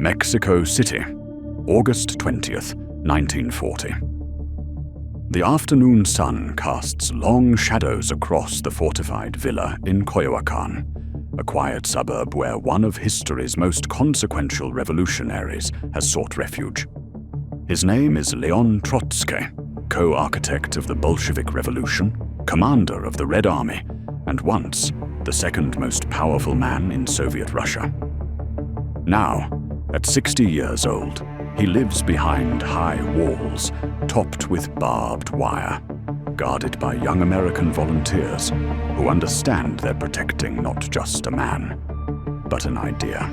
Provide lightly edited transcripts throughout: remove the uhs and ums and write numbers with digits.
Mexico City, August 20th, 1940. The afternoon sun casts long shadows across the fortified villa in Coyoacan, a quiet suburb where one of history's most consequential revolutionaries has sought refuge. His name is Leon Trotsky, co-architect of the Bolshevik Revolution, commander of the Red Army, and once the second most powerful man in Soviet Russia. Now, at 60 years old, he lives behind high walls topped with barbed wire, guarded by young American volunteers who understand they're protecting not just a man, but an idea.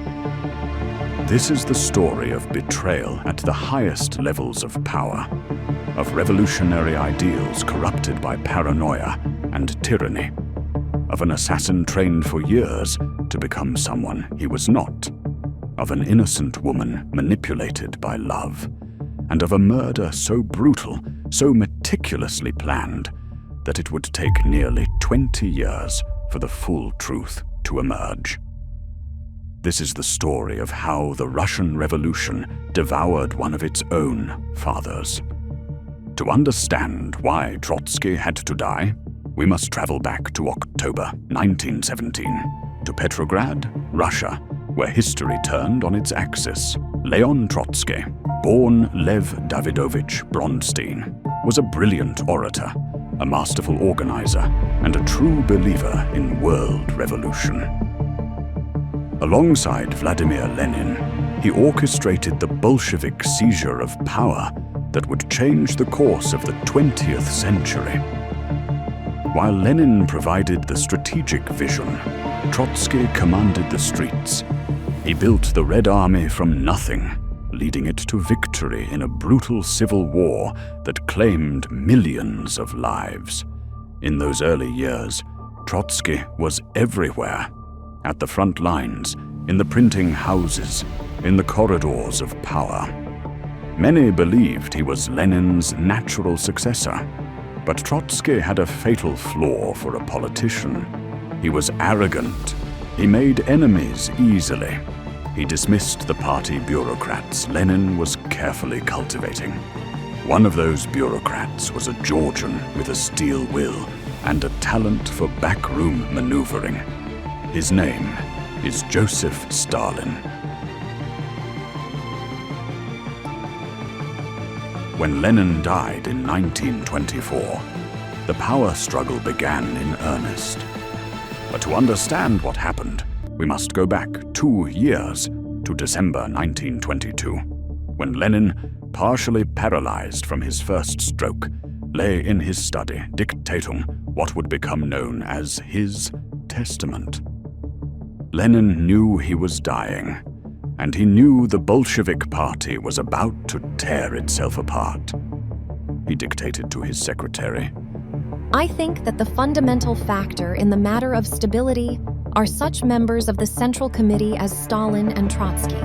This is the story of betrayal at the highest levels of power, of revolutionary ideals corrupted by paranoia and tyranny, of an assassin trained for years to become someone he was not, of an innocent woman manipulated by love, and of a murder so brutal, so meticulously planned, that it would take nearly 20 years for the full truth to emerge. This is the story of how the Russian Revolution devoured one of its own fathers. To understand why Trotsky had to die, we must travel back to October 1917, to Petrograd, Russia, where history turned on its axis. Leon Trotsky, born Lev Davidovich Bronstein, was a brilliant orator, a masterful organizer, and a true believer in world revolution. Alongside Vladimir Lenin, he orchestrated the Bolshevik seizure of power that would change the course of the 20th century. While Lenin provided the strategic vision, Trotsky commanded the streets. He built the Red Army from nothing, leading it to victory in a brutal civil war that claimed millions of lives. In those early years, Trotsky was everywhere, at the front lines, in the printing houses, in the corridors of power. Many believed he was Lenin's natural successor, but Trotsky had a fatal flaw for a politician. He was arrogant. He made enemies easily. He dismissed the party bureaucrats Lenin was carefully cultivating. One of those bureaucrats was a Georgian with a steel will and a talent for backroom maneuvering. His name is Joseph Stalin. When Lenin died in 1924, the power struggle began in earnest. But to understand what happened, we must go back 2 years to December 1922, when Lenin, partially paralyzed from his first stroke, lay in his study dictating what would become known as his testament. Lenin knew he was dying, and he knew the Bolshevik Party was about to tear itself apart. He dictated to his secretary, I think that the fundamental factor in the matter of stability are such members of the Central Committee as Stalin and Trotsky.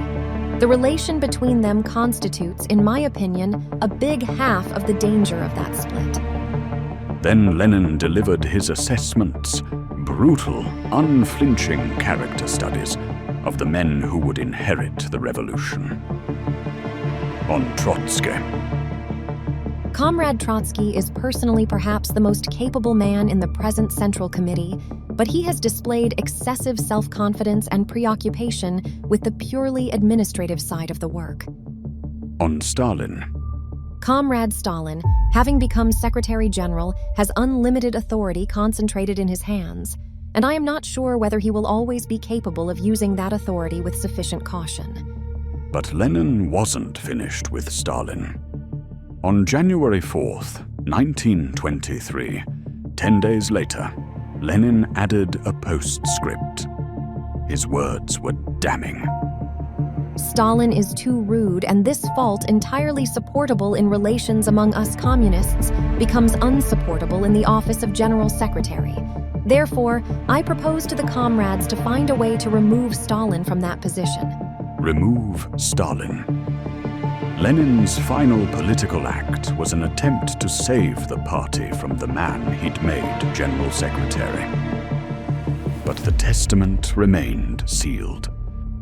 The relation between them constitutes, in my opinion, a big half of the danger of that split. Then Lenin delivered his assessments, brutal, unflinching character studies of the men who would inherit the revolution. On Trotsky. Comrade Trotsky is personally perhaps the most capable man in the present Central Committee, but he has displayed excessive self-confidence and preoccupation with the purely administrative side of the work. On Stalin. Comrade Stalin, having become Secretary General, has unlimited authority concentrated in his hands, and I am not sure whether he will always be capable of using that authority with sufficient caution. But Lenin wasn't finished with Stalin. On January 4th, 1923, 10 days later, Lenin added a postscript. His words were damning. Stalin is too rude, and this fault, entirely supportable in relations among us communists, becomes unsupportable in the office of General Secretary. Therefore, I propose to the comrades to find a way to remove Stalin from that position. Remove Stalin. Lenin's final political act was an attempt to save the party from the man he'd made General Secretary. But the testament remained sealed.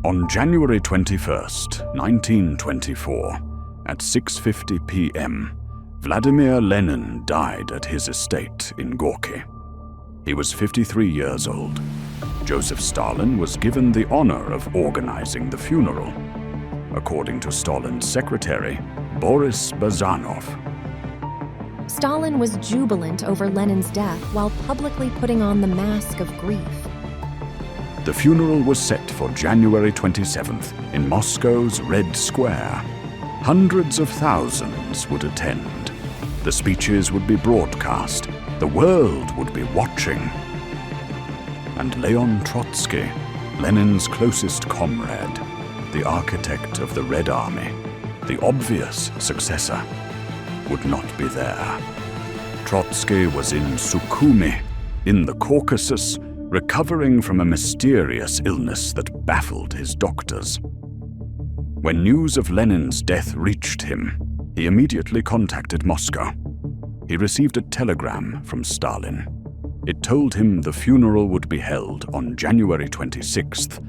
On January 21st, 1924, at 6:50 p.m., Vladimir Lenin died at his estate in Gorky. He was 53 years old. Joseph Stalin was given the honor of organizing the funeral, according to Stalin's secretary, Boris Bazanov. Stalin was jubilant over Lenin's death while publicly putting on the mask of grief. The funeral was set for January 27th in Moscow's Red Square. Hundreds of thousands would attend. The speeches would be broadcast. The world would be watching. And Leon Trotsky, Lenin's closest comrade, the architect of the Red Army, the obvious successor, would not be there. Trotsky was in Sukhumi, in the Caucasus, recovering from a mysterious illness that baffled his doctors. When news of Lenin's death reached him, he immediately contacted Moscow. He received a telegram from Stalin. It told him the funeral would be held on January 26th,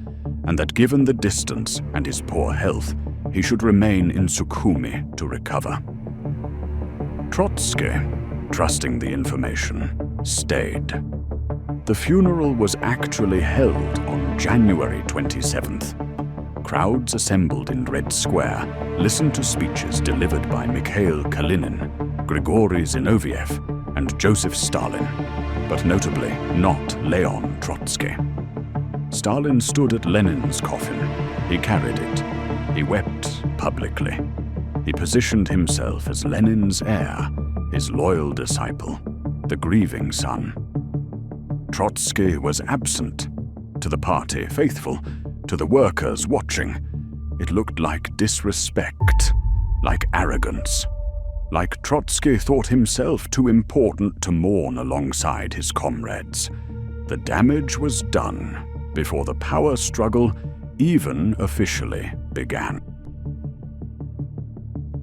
and that given the distance and his poor health, he should remain in Sukhumi to recover. Trotsky, trusting the information, stayed. The funeral was actually held on January 27th. Crowds assembled in Red Square listened to speeches delivered by Mikhail Kalinin, Grigory Zinoviev, and Joseph Stalin, but notably not Leon Trotsky. Stalin stood at Lenin's coffin. He carried it. He wept publicly. He positioned himself as Lenin's heir, his loyal disciple, the grieving son. Trotsky was absent. To the party faithful, to the workers watching, it looked like disrespect, like arrogance, like Trotsky thought himself too important to mourn alongside his comrades. The damage was done before the power struggle even officially began.